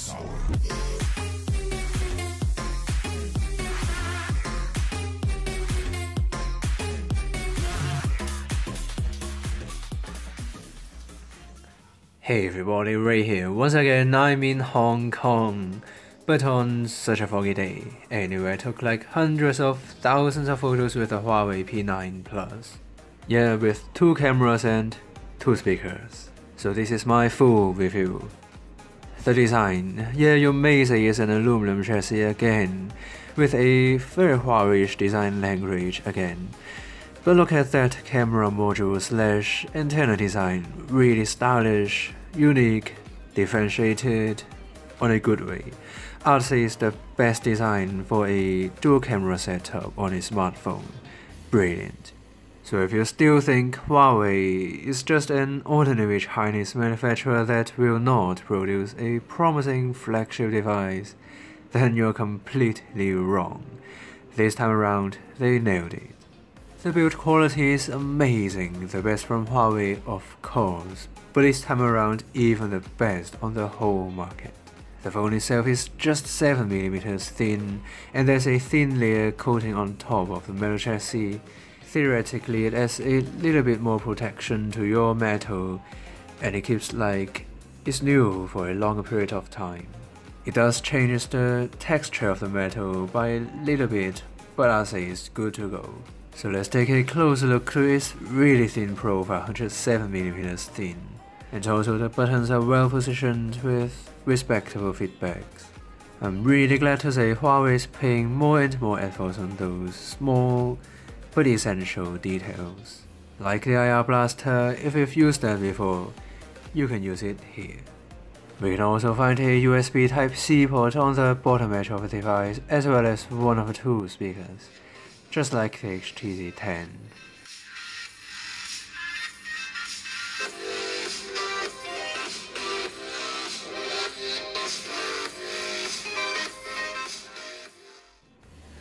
Hey everybody, Ray here. Once again, I'm in Hong Kong, but on such a foggy day. Anyway, I took like hundreds of thousands of photos with the Huawei P9 Plus. Yeah, with 2 cameras and 2 speakers. So this is my full review. The design, yeah, you may say is an aluminum chassis again, with a very Huawei-ish design language again. But look at that camera module / antenna design, really stylish, unique, differentiated, on a good way. I'd say it's the best design for a dual camera setup on a smartphone. Brilliant. So if you still think Huawei is just an ordinary Chinese manufacturer that will not produce a promising flagship device, then you're completely wrong. This time around, they nailed it. The build quality is amazing, the best from Huawei of course, but this time around even the best on the whole market. The phone itself is just 7mm thin, and there's a thin layer coating on top of the metal chassis. Theoretically it adds a little bit more protection to your metal, and it keeps like it's new for a longer period of time. It does change the texture of the metal by a little bit, but I'll say it's good to go. So let's take a closer look to its really thin profile, just 7mm thin. And also the buttons are well positioned with respectable feedbacks. I'm really glad to say Huawei is paying more and more efforts on those small but essential details. Like the IR blaster, if you've used that before, you can use it here. We can also find a USB Type-C port on the bottom edge of the device, as well as one of the 2 speakers, just like the HTC 10.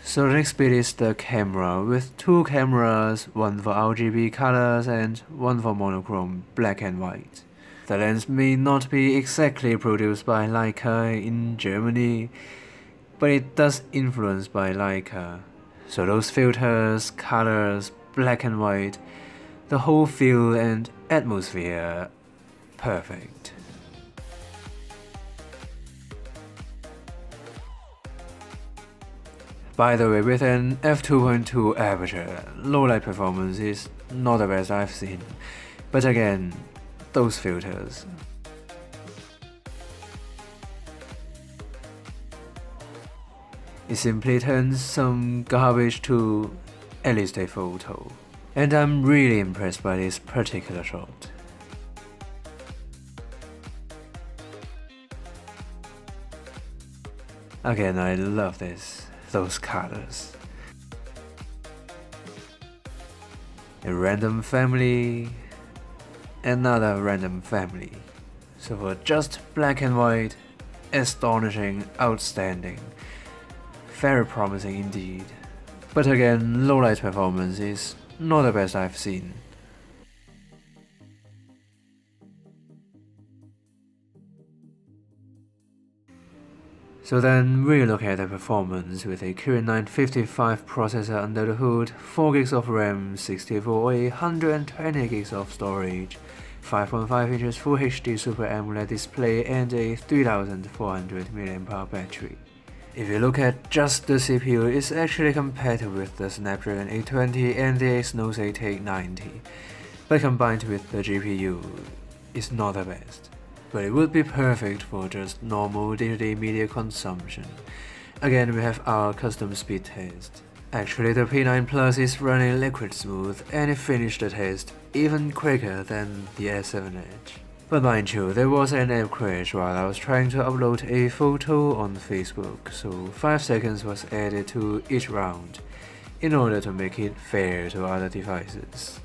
So the next bit is the camera, with 2 cameras, one for RGB colors and one for monochrome black and white. The lens may not be exactly produced by Leica in Germany, but it does influence by Leica. So those filters, colors, black and white, the whole feel and atmosphere, perfect. By the way, with an f2.2 aperture, low light performance is not the best I've seen, but again, those filters. It simply turns some garbage to at least a photo, and I'm really impressed by this particular shot. Again, I love those colors. A random family, another random family. So for just black and white, astonishing, outstanding, very promising indeed. But again, low light performance is not the best I've seen. So then we look at the performance with a Kirin 955 processor under the hood, 4GB of RAM, 64 or 120GB of storage, 5.5 inches Full HD Super AMOLED display, and a 3400 mAh battery. If you look at just the CPU, it's actually compatible with the Snapdragon 820 and the Exynos 8890, but combined with the GPU, it's not the best. But it would be perfect for just normal day-to-day media consumption. Again, we have our custom speed test. Actually, the P9 Plus is running liquid smooth, and it finished the test even quicker than the S7 Edge. But mind you, there was an app crash while I was trying to upload a photo on Facebook, so 5 seconds was added to each round, in order to make it fair to other devices.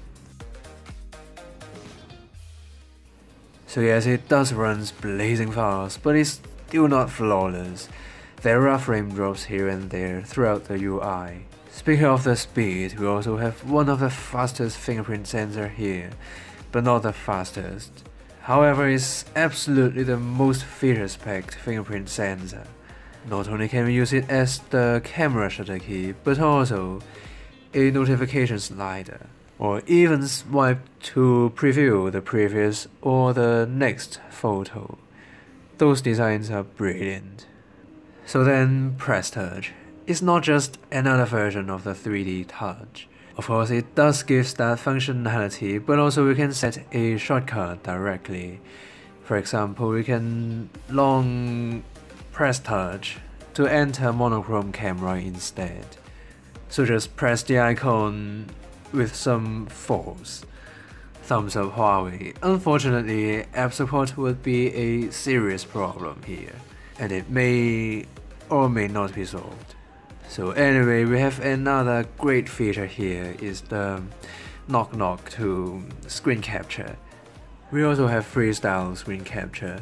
So yes, it does run blazing fast, but it's still not flawless. There are frame drops here and there throughout the UI. Speaking of the speed, we also have one of the fastest fingerprint sensor here, but not the fastest. However, it's absolutely the most feature-packed fingerprint sensor. Not only can we use it as the camera shutter key, but also a notification slider, or even swipe to preview the previous or the next photo. Those designs are brilliant. So then, Press Touch. It's not just another version of the 3D Touch. Of course, it does give that functionality, but also we can set a shortcut directly. For example, we can long press touch to enter monochrome camera instead. So just press the icon with some force. Thumbs up Huawei. Unfortunately, app support would be a serious problem here, and it may or may not be solved. So anyway, we have another great feature here is the knock to screen capture. We also have freestyle screen capture,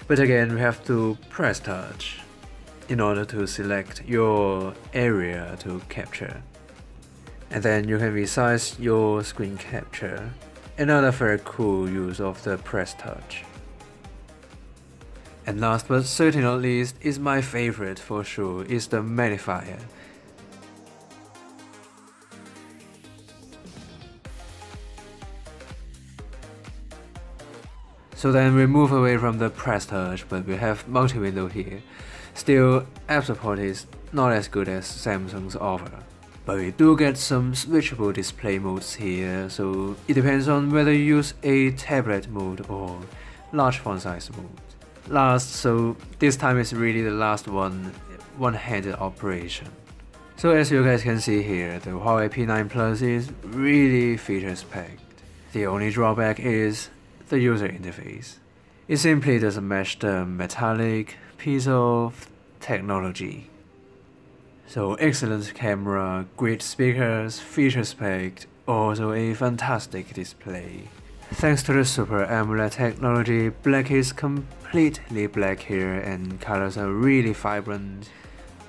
but again we have to press touch in order to select your area to capture. And then you can resize your screen capture. Another very cool use of the press touch. And last but certainly not least is my favorite for sure, is the magnifier. So then we move away from the press touch, but we have multi-window here. Still, app support is not as good as Samsung's offer. But we do get some switchable display modes here, so it depends on whether you use a tablet mode or large font size mode. Last, so this time is really the last one-handed operation. So as you guys can see here, the Huawei P9 Plus is really features packed. The only drawback is the user interface. It simply doesn't match the metallic piece of technology. So excellent camera, great speakers, features packed, also a fantastic display. Thanks to the Super AMOLED technology, black is completely black here and colors are really vibrant.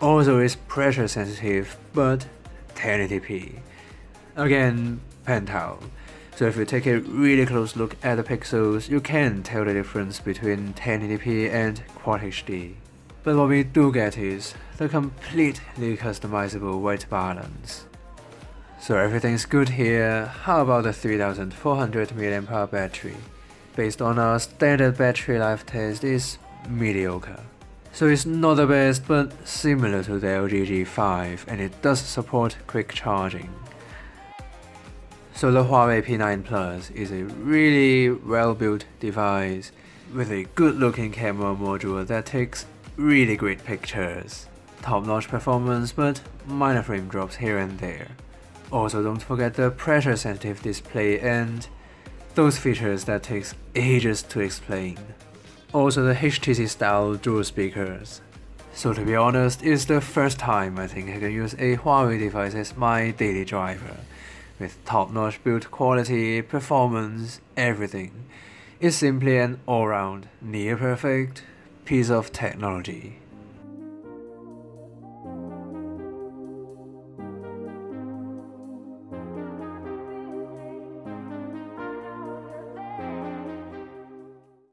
Also it's pressure sensitive, but 1080p. Again, pentile. So if you take a really close look at the pixels, you can tell the difference between 1080p and Quad HD. But what we do get is the completely customizable white balance. So everything's good here. How about the 3400 mAh battery? Based on our standard battery life test, is mediocre. So it's not the best, but similar to the LG G5, and it does support quick charging. So the Huawei P9 Plus is a really well-built device with a good-looking camera module that takes really great pictures. Top-notch performance, but minor frame drops here and there. Also don't forget the pressure-sensitive display and those features that takes ages to explain. Also the HTC-style dual speakers. So to be honest, it's the first time I think I can use a Huawei device as my daily driver. With top-notch build quality, performance, everything. It's simply an all-round, near-perfect piece of technology.